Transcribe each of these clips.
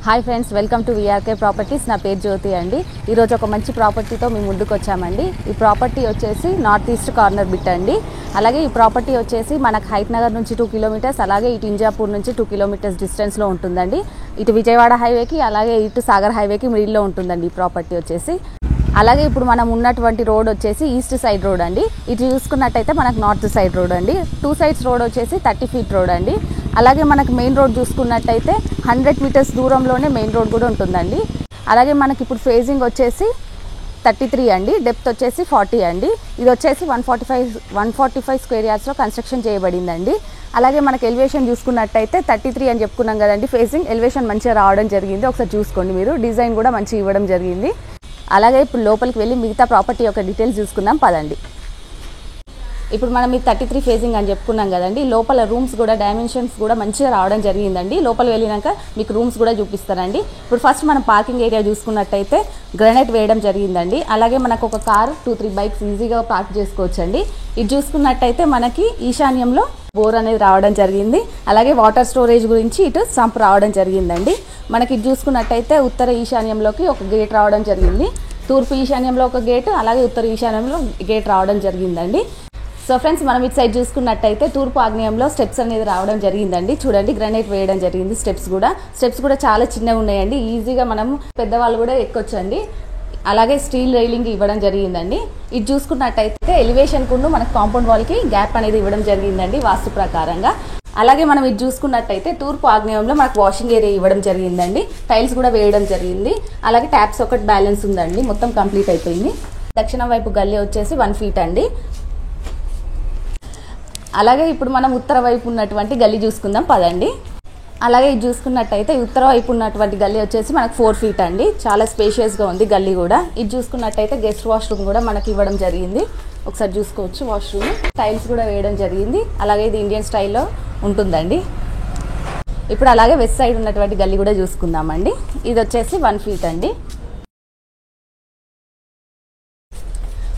Hi friends, welcome to VRK properties. నా పేరు జ్యోతి అండి. ఈరోజు ఒక మంచి ప్రాపర్టీతో మీ ముందుకు వచ్చామండి. ఈ ప్రాపర్టీ వచ్చేసి నార్త్ ఈస్ట్ కార్నర్ బిట్ అండి. అలాగే ఈ ప్రాపర్టీ వచ్చేసి మనకు హైత్ నగర్ నుంచి 2 కిలోమీటర్స్, అలాగే ఇటు ఇంజాపూర్ నుంచి 2 కిలోమీటర్స్ డిస్టెన్స్లో ఉంటుందండి. ఇటు విజయవాడ హైవేకి, అలాగే ఇటు సాగర్ హైవేకి మిడిల్లో ఉంటుందండి ఈ ప్రాపర్టీ వచ్చేసి. అలాగే ఇప్పుడు మనం ఉన్నటువంటి రోడ్ వచ్చేసి ఈస్ట్ సైడ్ రోడ్ అండి. ఇటు చూసుకున్నట్టయితే మనకు నార్త్ సైడ్ రోడ్ అండి. 2 సైడ్స్ రోడ్ వచ్చేసి 30 ఫీట్ రోడ్ అండి. అలాగే మనకు మెయిన్ రోడ్ చూసుకున్నట్టయితే 100 మీటర్స్ దూరంలోనే మెయిన్ రోడ్ కూడా ఉంటుందండి. అలాగే మనకి ఇప్పుడు ఫేజింగ్ వచ్చేసి 33 అండి, డెప్త్ వచ్చేసి 40 అండి. ఇది వచ్చేసి 145 స్క్వేర్ యార్డ్స్లో కన్స్ట్రక్షన్ చేయబడిందండి. అలాగే మనకి ఎలివేషన్ చూసుకున్నట్టయితే 33 అని చెప్పుకున్నాం కదండి. ఫేజింగ్ ఎలివేషన్ మంచిగా రావడం జరిగింది. ఒకసారి చూసుకోండి మీరు. డిజైన్ కూడా మంచిగా ఇవ్వడం జరిగింది. అలాగే ఇప్పుడు లోపలికి వెళ్ళి మిగతా ప్రాపర్టీ యొక్క డీటెయిల్స్ చూసుకుందాం పదండి. ఇప్పుడు మనం ఈ 33 ఫేజింగ్ అని చెప్పుకున్నాం కదండి. లోపల రూమ్స్ కూడా డైమెన్షన్స్ కూడా మంచిగా రావడం జరిగిందండి. లోపల వెళ్ళినాక మీకు రూమ్స్ కూడా చూపిస్తారండి. ఇప్పుడు ఫస్ట్ మనం పార్కింగ్ ఏరియా చూసుకున్నట్టయితే గ్రానైట్ వేయడం జరిగిందండి. అలాగే మనకు ఒక కార్ 2-3 బైక్స్ ఈజీగా పార్క్ చేసుకోవచ్చండి. ఇది చూసుకున్నట్టయితే మనకి ఈశాన్యంలో బోర్ అనేది రావడం జరిగింది. అలాగే వాటర్ స్టోరేజ్ గురించి ఇటు సంప్ రావడం జరిగిందండి. మనకి ఇది చూసుకున్నట్టయితే ఉత్తర ఈశాన్యంలోకి ఒక గేట్ రావడం జరిగింది. తూర్పు ఈశాన్యంలో ఒక గేటు, అలాగే ఉత్తర ఈశాన్యంలో గేట్ రావడం జరిగిందండి. సో ఫ్రెండ్స్, మనం ఇటు సైడ్ చూసుకున్నట్టయితే తూర్పు ఆగ్నేయంలో స్టెప్స్ అనేది రావడం జరిగిందండి. చూడండి, గ్రానైట్ వేయడం జరిగింది. స్టెప్స్ కూడా చాలా చిన్నగా ఉన్నాయండి. ఈజీగా మనం పెద్దవాళ్ళు కూడా ఎక్కొచ్చండి. అలాగే స్టీల్ రైలింగ్ ఇవ్వడం జరిగిందండి. ఇది చూసుకున్నట్టయితే ఎలివేషన్ కు మనకు కాంపౌండ్ వాల్కి గ్యాప్ అనేది ఇవ్వడం జరిగిందండి వాస్తు ప్రకారంగా. అలాగే మనం ఇది చూసుకున్నట్టయితే తూర్పు ఆగ్నేయంలో మనకు వాషింగ్ ఏరియా ఇవ్వడం జరిగిందండి. టైల్స్ కూడా వేయడం జరిగింది. అలాగే ట్యాప్స్ ఒకటి బ్యాలెన్స్ ఉందండి. మొత్తం కంప్లీట్ అయిపోయింది. దక్షిణం వైపు గల్లీ వచ్చేసి 1 ఫీట్ అండి. అలాగే ఇప్పుడు మనం ఉత్తర వైపు ఉన్నటువంటి గల్లీ చూసుకుందాం పదండి. అలాగే ఇది చూసుకున్నట్టయితే ఉత్తర వైపు ఉన్నటువంటి గల్లీ వచ్చేసి మనకు 4 ఫీట్ అండి. చాలా స్పేషియస్గా ఉంది గల్లీ కూడా. ఇది చూసుకున్నట్టయితే గెస్ట్ వాష్రూమ్ కూడా మనకి ఇవ్వడం జరిగింది. ఒకసారి చూసుకోవచ్చు వాష్రూమ్. టైల్స్ కూడా వేయడం జరిగింది. అలాగే ఇది ఇండియన్ స్టైల్లో ఉంటుందండి. ఇప్పుడు అలాగే వెస్ట్ సైడ్ ఉన్నటువంటి గల్లీ కూడా చూసుకుందామండి. ఇది వచ్చేసి 1 ఫీట్ అండి.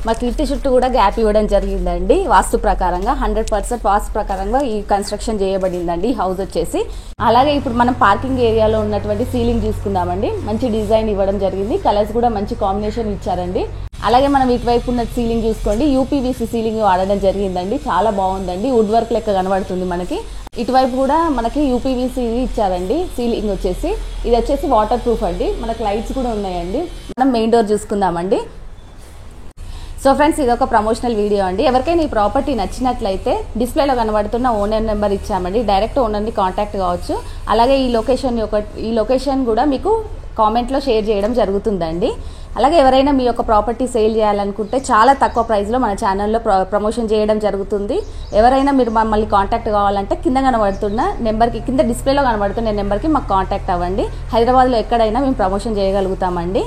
మాకు ఇంటి చుట్టూ కూడా గ్యాప్ ఇవ్వడం జరిగిందండి. వాస్తు ప్రకారంగా 100% వాస్తు ప్రకారంగా ఈ కన్స్ట్రక్షన్ చేయబడిందండి ఈ హౌస్ వచ్చేసి. అలాగే ఇప్పుడు మనం పార్కింగ్ ఏరియాలో ఉన్నటువంటి సీలింగ్ చూసుకుందామండి. మంచి డిజైన్ ఇవ్వడం జరిగింది. కలర్స్ కూడా మంచి కాంబినేషన్ ఇచ్చారండి. అలాగే మనం ఇటువైపు ఉన్న సీలింగ్ చూసుకోండి. యూపీవీసీ సీలింగ్ వాడడం జరిగిందండి. చాలా బాగుందండి. వుడ్ వర్క్ లెక్క కనబడుతుంది మనకి. ఇటువైపు కూడా మనకి యూపీవీసీ ఇచ్చారండి సీలింగ్ వచ్చేసి. ఇది వచ్చేసి వాటర్ ప్రూఫ్ అండి. మనకు లైట్స్ కూడా ఉన్నాయండి. మనం మెయిన్ డోర్ చూసుకుందామండి. సో ఫ్రెండ్స్, ఇది ఒక ప్రమోషనల్ వీడియో అండి. ఎవరికైనా ఈ ప్రాపర్టీ నచ్చినట్లయితే డిస్ప్లేలో కనబడుతున్న ఓనర్ నెంబర్ ఇచ్చామండి. డైరెక్ట్ ఓనర్ని కాంటాక్ట్ కావచ్చు. అలాగే ఈ లొకేషన్ కూడా మీకు కామెంట్లో షేర్ చేయడం జరుగుతుందండి. అలాగే ఎవరైనా మీ యొక్క ప్రాపర్టీ సేల్ చేయాలనుకుంటే చాలా తక్కువ ప్రైస్లో మన ఛానల్లో ప్రమోషన్ చేయడం జరుగుతుంది. ఎవరైనా మీరు మమ్మల్ని కాంటాక్ట్ కావాలంటే కింద కనబడుతున్న నెంబర్కి, కింద డిస్ప్లేలో కనబడుతున్న నెంబర్కి మాకు కాంటాక్ట్ అవ్వండి. హైదరాబాద్లో ఎక్కడైనా మేము ప్రమోషన్ చేయగలుగుతామండి.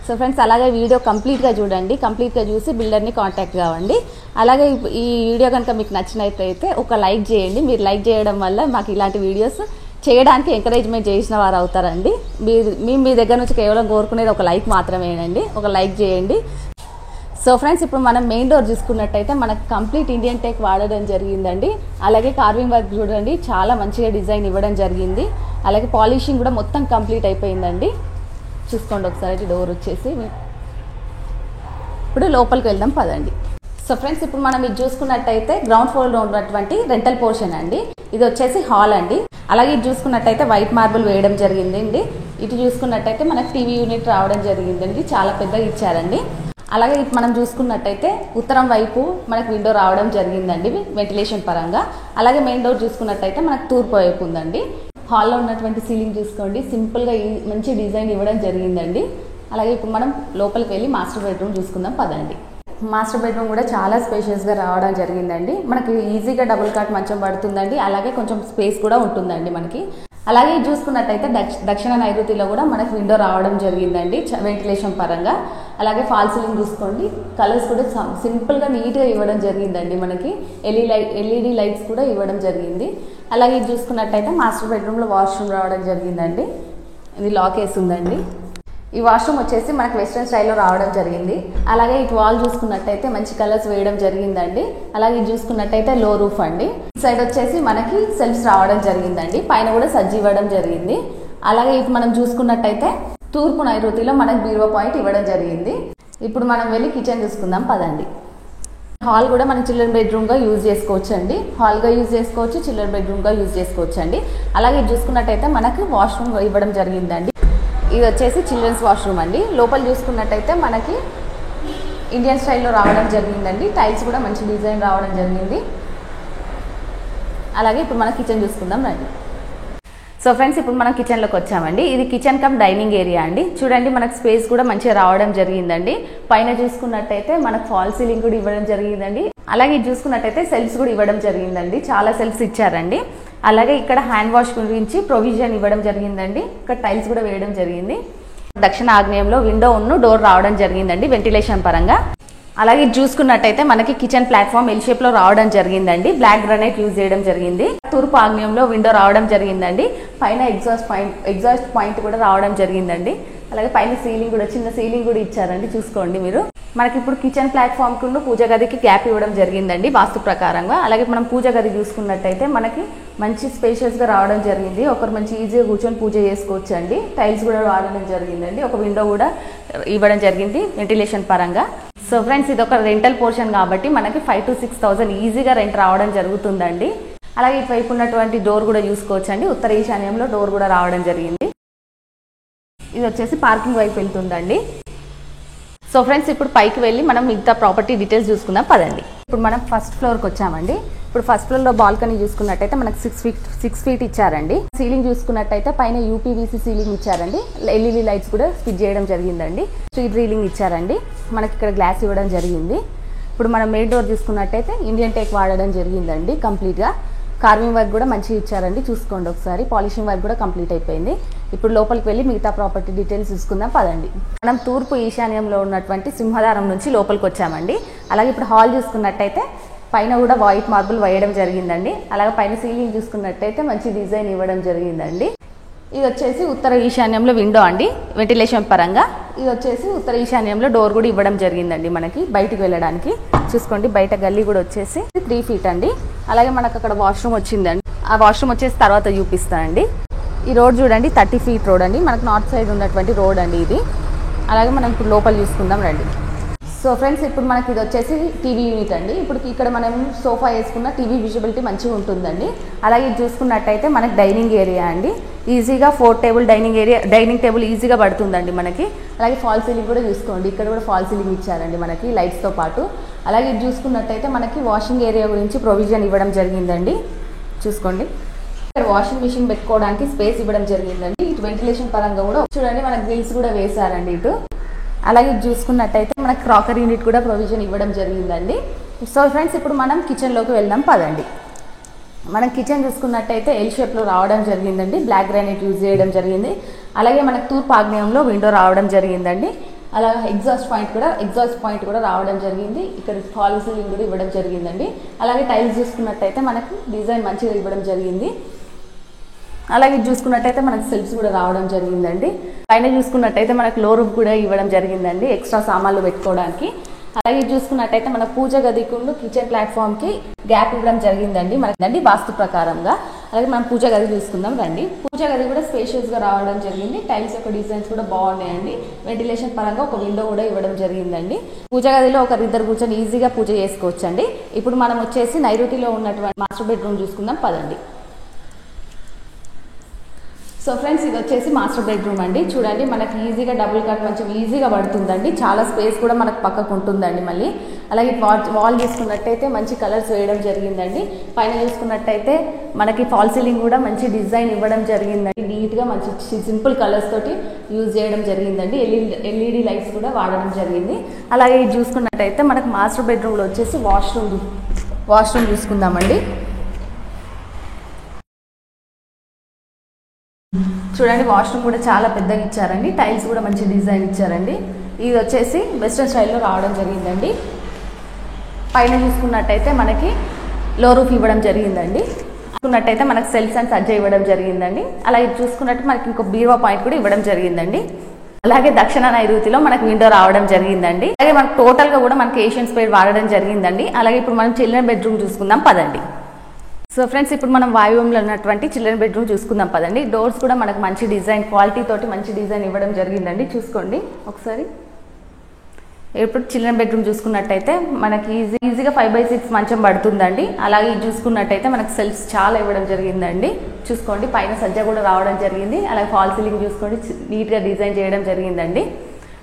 సో ఫ్రెండ్స్, అలాగే వీడియో కంప్లీట్గా చూడండి. కంప్లీట్గా చూసి బిల్డర్ని కాంటాక్ట్ కావండి. అలాగే ఈ వీడియో కనుక మీకు నచ్చినట్లయితే ఒక లైక్ చేయండి. మీరు లైక్ చేయడం వల్ల మాకు ఇలాంటి వీడియోస్ చేయడానికి ఎంకరేజ్మెంట్ చేసిన వారు అవుతారండి. మీ దగ్గర నుంచి కేవలం కోరుకునేది ఒక లైక్ మాత్రమేనండి. ఒక లైక్ చేయండి. సో ఫ్రెండ్స్, ఇప్పుడు మనం మెయిన్ డోర్ చూసుకున్నట్టయితే మనకు కంప్లీట్ ఇండియన్ టేక్ వాడడం జరిగిందండి. అలాగే కార్వింగ్ వర్క్ చూడండి, చాలా మంచిగా డిజైన్ ఇవ్వడం జరిగింది. అలాగే పాలిషింగ్ కూడా మొత్తం కంప్లీట్ అయిపోయిందండి. చూసుకోండి ఒకసారి డోర్ వచ్చేసి. ఇప్పుడు లోపలికి వెళ్దాం పదండి. సో ఫ్రెండ్స్, ఇప్పుడు మనం ఇది చూసుకున్నట్టయితే గ్రౌండ్ ఫ్లోర్లో ఉన్నటువంటి రెంటల్ పోర్షన్ అండి. ఇది వచ్చేసి హాల్ అండి. అలాగే ఇది చూసుకున్నట్టయితే వైట్ మార్బుల్ వేయడం జరిగిందండి. ఇటు చూసుకున్నట్టయితే మనకు టీవీ యూనిట్ రావడం జరిగిందండి. చాలా పెద్దగా ఇచ్చారండి. అలాగే ఇటు మనం చూసుకున్నట్టయితే ఉత్తరం వైపు మనకు విండో రావడం జరిగిందండి వెంటిలేషన్ పరంగా. అలాగే మెయిన్ డోర్ చూసుకున్నట్టయితే మనకు తూర్పు వైపు ఉందండి. హాల్లో ఉన్నటువంటి సీలింగ్ చూసుకోండి, సింపుల్గా మంచి డిజైన్ ఇవ్వడం జరిగిందండి. అలాగే ఇప్పుడు మనం లోపలికి వెళ్ళి మాస్టర్ బెడ్రూమ్ చూసుకుందాం పదండి. మాస్టర్ బెడ్రూమ్ కూడా చాలా స్పేషియస్గా రావడం జరిగిందండి. మనకి ఈజీగా డబుల్ కాట్ మంచం పడుతుందండి. అలాగే కొంచెం స్పేస్ కూడా ఉంటుందండి మనకి. అలాగే చూసుకున్నట్టయితే దక్షిణ నైరుతిలో కూడా మనకు విండో రావడం జరిగిందండి వెంటిలేషన్ పరంగా. అలాగే ఫాల్ సీలింగ్ చూసుకోండి, కలర్స్ కూడా సింపుల్గా నీట్గా ఇవ్వడం జరిగిందండి. మనకి ఎల్ఈడి లైట్స్ కూడా ఇవ్వడం జరిగింది. అలాగే చూసుకున్నట్టయితే మాస్టర్ బెడ్రూమ్లో వాష్రూమ్ రావడం జరిగిందండి. ఇది లాక్ వేసి ఉందండి. ఈ వాష్రూమ్ వచ్చేసి మనకు వెస్ట్రన్ స్టైల్లో రావడం జరిగింది. అలాగే ఇటు వాల్ చూసుకున్నట్టయితే మంచి కలర్స్ వేయడం జరిగిందండి. అలాగే ఇది చూసుకున్నట్టయితే లో రూఫ్ అండి. సైడ్ వచ్చేసి మనకి సెల్ఫ్స్ రావడం జరిగిందండి. పైన కూడా సజ్జి ఇవ్వడం జరిగింది. అలాగే ఇప్పుడు మనం చూసుకున్నట్టయితే తూర్పు నైరుతిలో మనకు బీరువా పాయింట్ ఇవ్వడం జరిగింది. ఇప్పుడు మనం వెళ్ళి కిచెన్ చూసుకుందాం పదండి. హాల్ కూడా మనం చిల్డ్రన్ బెడ్రూమ్గా యూజ్ చేసుకోవచ్చు అండి. హాల్గా యూజ్ చేసుకోవచ్చు, చిల్డ్రన్ బెడ్రూమ్గా యూజ్ చేసుకోవచ్చు అండి. అలాగే ఇది చూసుకున్నట్టయితే మనకు వాష్రూమ్ ఇవ్వడం జరిగిందండి. ఇది వచ్చేసి చిల్డ్రన్స్ వాష్రూమ్ అండి. లోపల చూసుకున్నట్టయితే మనకి ఇండియన్ స్టైల్లో రావడం జరిగిందండి. టైల్స్ కూడా మంచి డిజైన్ రావడం జరిగింది. అలాగే ఇప్పుడు మన కిచెన్ చూసుకుందాం రండి. సో ఫ్రెండ్స్, ఇప్పుడు మనం కిచెన్లోకి వచ్చామండి. ఇది కిచెన్ కమ్ డైనింగ్ ఏరియా అండి. చూడండి, మనకు స్పేస్ కూడా మంచిగా రావడం జరిగిందండి. పైన చూసుకున్నట్టయితే మనకు ఫాల్ సీలింగ్ కూడా ఇవ్వడం జరిగిందండి. అలాగే ఇది చూసుకున్నట్టయితే సెల్ఫ్స్ కూడా ఇవ్వడం జరిగిందండి. చాలా సెల్ఫ్స్ ఇచ్చారండి. అలాగే ఇక్కడ హ్యాండ్ వాష్ గురించి ప్రొవిజన్ ఇవ్వడం జరిగిందండి. ఇక్కడ టైల్స్ కూడా వేయడం జరిగింది. దక్షిణ ఆగ్నేయంలో విండో డోర్ రావడం జరిగిందండి వెంటిలేషన్ పరంగా. అలాగే చూసుకున్నట్టయితే మనకి కిచెన్ ప్లాట్ఫామ్ ఎల్ షేప్ లో రావడం జరిగిందండి. బ్లాక్ గ్రానైట్ యూజ్ చేయడం జరిగింది. తూర్పు ఆగ్నేయంలో విండో రావడం జరిగిందండి. పైన ఎగ్జాస్ట్ పాయింట్ కూడా రావడం జరిగిందండి. అలాగే పైన సీలింగ్ కూడా చిన్న సీలింగ్ కూడా ఇచ్చారండి. చూసుకోండి మీరు. మనకి ఇప్పుడు కిచెన్ ప్లాట్ఫామ్ కు పూజ గదికి గ్యాప్ ఇవ్వడం జరిగిందండి వాస్తు ప్రకారంగా. అలాగే మనం పూజ గది చూసుకున్నట్టయితే మనకి మంచి స్పేషియస్ గా రావడం జరిగింది. ఒకరు మంచి ఈజీగా కూర్చొని పూజ చేసుకోవచ్చు అండి. టైల్స్ కూడా వాడడం జరిగిందండి. ఒక విండో కూడా ఇవ్వడం జరిగింది వెంటిలేషన్ పరంగా. సో ఫ్రెండ్స్, ఇది ఒక రెంటల్ పోర్షన్ కాబట్టి మనకి 5,000 to 6,000 ఈజీగా రెంట్ రావడం జరుగుతుందండి. అలాగే ఇటువైపు ఉన్నటువంటి డోర్ కూడా చూసుకోవచ్చండి. ఉత్తర ఈశాన్యంలో డోర్ కూడా రావడం జరిగింది. ఇది వచ్చేసి పార్కింగ్ వైపు వెళ్తుందండి. సో ఫ్రెండ్స్, ఇప్పుడు పైకి వెళ్ళి మనం మిగతా ప్రాపర్టీ డీటెయిల్స్ చూసుకుందాం పదండి. ఇప్పుడు మనం ఫస్ట్ ఫ్లోర్కి వచ్చామండి. ఇప్పుడు ఫస్ట్ ఫ్లోర్లో బాల్కనీ చూసుకున్నట్టయితే మనకు 6 feet ఇచ్చారండి. సీలింగ్ చూసుకున్నట్టయితే పైన యూపీవీసీ సీలింగ్ ఇచ్చారండి. ఎల్ఈడి లైట్స్ కూడా ఫిట్ చేయడం జరిగిందండి. స్ట్రీట్ రీలింగ్ ఇచ్చారండి. మనకి ఇక్కడ గ్లాస్ ఇవ్వడం జరిగింది. ఇప్పుడు మనం మెయిన్ డోర్ చూసుకున్నట్టయితే ఇండియన్ టేక్ వాడడం జరిగిందండి. కంప్లీట్గా కార్వింగ్ వర్క్ కూడా మంచిగా ఇచ్చారండి. చూసుకోండి ఒకసారి. పాలిషింగ్ వర్క్ కూడా కంప్లీట్ అయిపోయింది. ఇప్పుడు లోపలికి వెళ్ళి మిగతా ప్రాపర్టీ డీటెయిల్స్ చూసుకుందాం పదండి. మనం తూర్పు ఈశాన్యంలో ఉన్నటువంటి సింహదారం నుంచి లోపలికి వచ్చామండి. అలాగే ఇప్పుడు హాల్ చూసుకున్నట్టయితే పైన కూడా వైట్ మార్బుల్ వేయడం జరిగిందండి. అలాగే పైన సీలింగ్ చూసుకున్నట్టయితే మంచి డిజైన్ ఇవ్వడం జరిగిందండి. ఇది వచ్చేసి ఉత్తర ఈశాన్యంలో విండో అండి వెంటిలేషన్ పరంగా. ఇది వచ్చేసి ఉత్తర ఈశాన్యంలో డోర్ కూడా ఇవ్వడం జరిగిందండి మనకి బయటికి వెళ్ళడానికి. చూసుకోండి, బయట గల్లీ కూడా వచ్చేసి 3 feet అండి. అలాగే మనకు అక్కడ వాష్రూమ్ వచ్చిందండి. ఆ వాష్రూమ్ వచ్చేసి తర్వాత చూపిస్తానండి. ఈ రోడ్ చూడండి, 30 feet రోడ్ అండి. మనకు నార్త్ సైడ్ ఉన్నటువంటి రోడ్ అండి ఇది. అలాగే మనం ఇప్పుడు లోపల చూసుకుందాం రండి. సో ఫ్రెండ్స్, ఇప్పుడు మనకి ఇది వచ్చేసి టీవీ యూనిట్ అండి. ఇప్పుడు ఇక్కడ మనం సోఫా వేసుకున్న టీవీ విజిబిలిటీ మంచిగా ఉంటుందండి. అలాగే చూసుకున్నట్టయితే మనకి డైనింగ్ ఏరియా అండి. ఈజీగా 4 table డైనింగ్ టేబుల్ ఈజీగా పడుతుందండి మనకి. అలాగే ఫాల్ సీలింగ్ కూడా చూసుకోండి. ఇక్కడ కూడా ఫాల్ సీలింగ్ ఇచ్చారండి మనకి లైట్స్తో పాటు. అలాగే ఇది చూసుకున్నట్టయితే మనకి వాషింగ్ ఏరియా గురించి ప్రొవిజన్ ఇవ్వడం జరిగిందండి. చూసుకోండి, ఇక్కడ వాషింగ్ మిషన్ పెట్టుకోవడానికి స్పేస్ ఇవ్వడం జరిగిందండి. ఇటు వెంటిలేషన్ పరంగా కూడా చూడండి, మనకి గ్రిల్స్ కూడా వేశారండి ఇటు. అలాగే చూసుకున్నట్టయితే మనకి క్రాకరీ యూనిట్ కూడా ప్రొవిజన్ ఇవ్వడం జరిగిందండి. సో ఫ్రెండ్స్, ఇప్పుడు మనం కిచెన్లోకి వెళ్దాం పదండి. మనం కిచెన్ చూసుకున్నట్టయితే ఎల్ షేప్లో రావడం జరిగిందండి. బ్లాక్ గ్రానైట్ యూజ్ చేయడం జరిగింది. అలాగే మనకు తూర్పు ఆగ్నేయంలో విండో రావడం జరిగిందండి. అలాగే ఎగ్జాస్ట్ పాయింట్ కూడా రావడం జరిగింది. ఇక్కడ ఫాల్ సీలింగ్ కూడా ఇవ్వడం జరిగిందండి. అలాగే టైల్స్ చూసుకున్నట్టయితే మనకు డిజైన్ మంచిగా ఇవ్వడం జరిగింది. అలాగే చూసుకున్నట్టయితే మనకు సెల్ఫ్స్ కూడా రావడం జరిగిందండి. పైన చూసుకున్నట్టయితే మనకు లో రూఫ్ కూడా ఇవ్వడం జరిగిందండి ఎక్స్ట్రా సామాన్లు పెట్టుకోవడానికి. అలాగే చూసుకున్నట్టయితే మన పూజ గదికి కిచెన్ ప్లాట్ఫామ్కి గ్యాప్ ఇవ్వడం జరిగిందండి మనకి వాస్తు ప్రకారంగా. అలాగే మనం పూజ గది చూసుకుందాం రండి. పూజ గది కూడా స్పేషియస్గా రావడం జరిగింది. టైల్స్ యొక్క డిజైన్స్ కూడా బాగున్నాయండి. వెంటిలేషన్ పరంగా ఒక విండో కూడా ఇవ్వడం జరిగిందండి. పూజ గదిలో ఒకరిద్దరు కూర్చొని ఈజీగా పూజ చేసుకోవచ్చండి. ఇప్పుడు మనం వచ్చేసి నైరుతిలో ఉన్నటువంటి మాస్టర్ బెడ్రూమ్ చూసుకుందాం పదండి. సో ఫ్రెండ్స్, ఇది వచ్చేసి మాస్టర్ బెడ్రూమ్ అండి. చూడండి, మనకి ఈజీగా డబుల్ కాట్ మంచి ఈజీగా పడుతుందండి. చాలా స్పేస్ కూడా మనకు పక్కకు ఉంటుందండి. మళ్ళీ అలాగే వాల్ చూసుకున్నట్టయితే మంచి కలర్స్ వేయడం జరిగిందండి. పైన చూసుకున్నట్టయితే మనకి ఫాల్ సీలింగ్ కూడా మంచి డిజైన్ ఇవ్వడం జరిగిందండి. నీట్గా మంచి సింపుల్ కలర్స్ తోటి యూజ్ చేయడం జరిగిందండి. ఎల్ఈడి లైట్స్ కూడా వాడడం జరిగింది. అలాగే ఇది చూసుకున్నట్టయితే మనకి మాస్టర్ బెడ్రూమ్లో వచ్చేసి వాష్రూమ్ చూసుకుందామండి. చూడండి, వాష్రూమ్ కూడా చాలా పెద్దగా ఇచ్చారండి. టైల్స్ కూడా మంచి డిజైన్ ఇచ్చారండి. ఇది వచ్చేసి వెస్ట్రన్ స్టైల్లో రావడం జరిగిందండి. పైన చూసుకున్నట్టయితే మనకి లో రూఫ్ ఇవ్వడం జరిగిందండి. చూసుకున్నట్టయితే మనకి సెల్ఫ్స్ అండ్ సజ్జ ఇవ్వడం జరిగిందండి. అలాగే చూసుకున్నట్టు మనకి ఇంకో బీరువా పాయింట్ కూడా ఇవ్వడం జరిగిందండి. అలాగే దక్షిణ నైరుతిలో మనకి విండో రావడం జరిగిందండి. అలాగే మనకు టోటల్గా కూడా మనకి ఏషియన్ స్పేడ్ వాడడం జరిగిందండి. అలాగే ఇప్పుడు మనం చిల్డ్రన్ బెడ్రూమ్ చూసుకుందాం పదండి. సో ఫ్రెండ్స్, ఇప్పుడు మనం వాయువ్యంలో ఉన్నటువంటి చిల్డ్రన్ బెడ్రూమ్ చూసుకుందాం పదండి. డోర్స్ కూడా మనకు మంచి డిజైన్, క్వాలిటీ తోటి మంచి డిజైన్ ఇవ్వడం జరిగిందండి. చూసుకోండి ఒకసారి. ఇప్పుడు చిల్డ్రన్ బెడ్రూమ్ చూసుకున్నట్టయితే మనకి ఈజీగా 5/6 మంచం పడుతుందండి. అలాగే ఇది చూసుకున్నట్టయితే మనకు సెల్ఫ్స్ చాలా ఇవ్వడం జరిగిందండి. చూసుకోండి, పైన సజ్జ కూడా రావడం జరిగింది. అలాగే ఫాల్ సీలింగ్ చూసుకోండి, నీట్గా డిజైన్ చేయడం జరిగిందండి.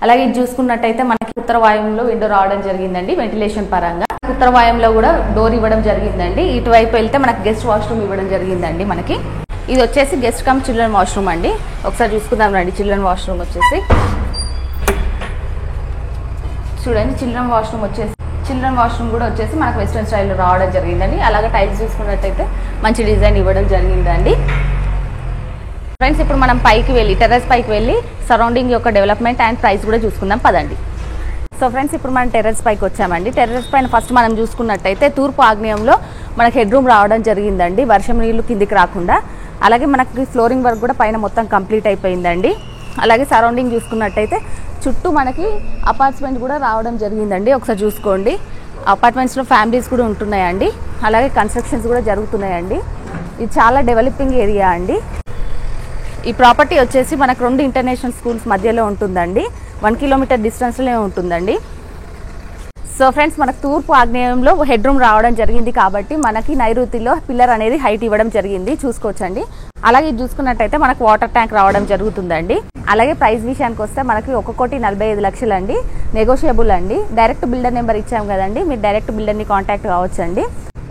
అలాగే ఇది చూసుకున్నట్టయితే మనకి ఉత్తర వాయువ్యంలో విండో రావడం జరిగిందండి. వెంటిలేషన్ పరంగా ఉత్తర వాయువ్యంలో కూడా డోర్ ఇవ్వడం జరిగిందండి. ఇటువైపు వెళ్తే మనకి గెస్ట్ వాష్రూమ్ ఇవ్వడం జరిగిందండి. మనకి ఇది వచ్చేసి గెస్ట్ కమ్ చిల్డ్రన్ వాష్రూమ్ అండి. ఒకసారి చూసుకుందాం రండి. చిల్డ్రన్ వాష్రూమ్ వచ్చేసి చూడండి. చిల్డ్రన్ వాష్రూమ్ కూడా వచ్చేసి మనకు వెస్ట్రన్ స్టైల్లో రావడం జరిగిందండి. అలాగే టైల్స్ చూసుకున్నట్టయితే మంచి డిజైన్ ఇవ్వడం జరిగిందండి. ఫ్రెండ్స్, ఇప్పుడు మనం టెర్రస్ పైకి వెళ్ళి సరౌండింగ్ యొక్క డెవలప్మెంట్ అండ్ ప్రైస్ కూడా చూసుకుందాం పదండి. సో ఫ్రెండ్స్, ఇప్పుడు మనం టెర్రస్ పైకి వచ్చామండి. టెర్రస్ పైన ఫస్ట్ మనం చూసుకున్నట్టయితే తూర్పు ఆగ్నేయంలో మనకి హెడ్ రూమ్ రావడం జరిగిందండి, వర్షం నీళ్లు కిందికి రాకుండా. అలాగే మనకి ఫ్లోరింగ్ వర్క్ కూడా పైన మొత్తం కంప్లీట్ అయిపోయిందండి. అలాగే సరౌండింగ్ చూసుకున్నట్టయితే చుట్టూ మనకి అపార్ట్మెంట్ కూడా రావడం జరిగిందండి. ఒకసారి చూసుకోండి. అపార్ట్మెంట్స్లో ఫ్యామిలీస్ కూడా ఉంటున్నాయండి. అలాగే కన్స్ట్రక్షన్స్ కూడా జరుగుతున్నాయండి. ఇది చాలా డెవలపింగ్ ఏరియా అండి. ఈ ప్రాపర్టీ వచ్చేసి మనకు 2 ఇంటర్నేషనల్ స్కూల్స్ మధ్యలో ఉంటుందండి. 1 కిలోమీటర్ డిస్టెన్స్లో ఉంటుందండి. సో ఫ్రెండ్స్, మనకు తూర్పు ఆగ్నేయంలో హెడ్ రూమ్ రావడం జరిగింది కాబట్టి మనకి నైరుతిలో పిల్లర్ అనేది హైట్ ఇవ్వడం జరిగింది. చూసుకోవచ్చండి. అలాగే ఇది చూసుకున్నట్టయితే మనకు వాటర్ ట్యాంక్ రావడం జరుగుతుందండి. అలాగే ప్రైస్ విషయానికి వస్తే మనకి 1,45 లక్షలు అండి. నెగోషియబుల్ అండి. డైరెక్ట్ బిల్డర్ నెంబర్ ఇచ్చాం కదండి, మీరు డైరెక్ట్ బిల్డర్ని కాంటాక్ట్ కావచ్చండి.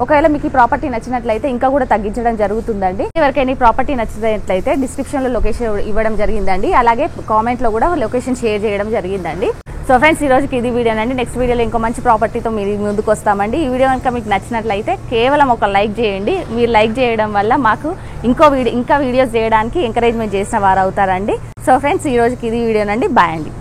ఒకవేళ మీకు ఈ ప్రాపర్టీ నచ్చినట్లయితే ఇంకా కూడా తగ్గించడం జరుగుతుందండి. ఎవరికైనా ఈ ప్రాపర్టీ నచ్చినట్లయితే డిస్క్రిప్షన్లో లొకేషన్ ఇవ్వడం జరిగిందండి. అలాగే కామెంట్లో కూడా లొకేషన్ షేర్ చేయడం జరిగిందండి. సో ఫ్రెండ్స్, ఈ రోజుకి ఇది వీడియోనండి. నెక్స్ట్ వీడియోలో ఇంకో మంచి ప్రాపర్టీతో మీరు ముందుకు వస్తామండి. ఈ వీడియో కనుక మీకు నచ్చినట్లయితే కేవలం ఒక లైక్ చేయండి. మీరు లైక్ చేయడం వల్ల మాకు ఇంకా వీడియోస్ చేయడానికి ఎంకరేజ్మెంట్ చేసిన వారు అవుతారండి. సో ఫ్రెండ్స్, ఈ రోజుకి ఇది వీడియోనండి. బాయ్ అండి.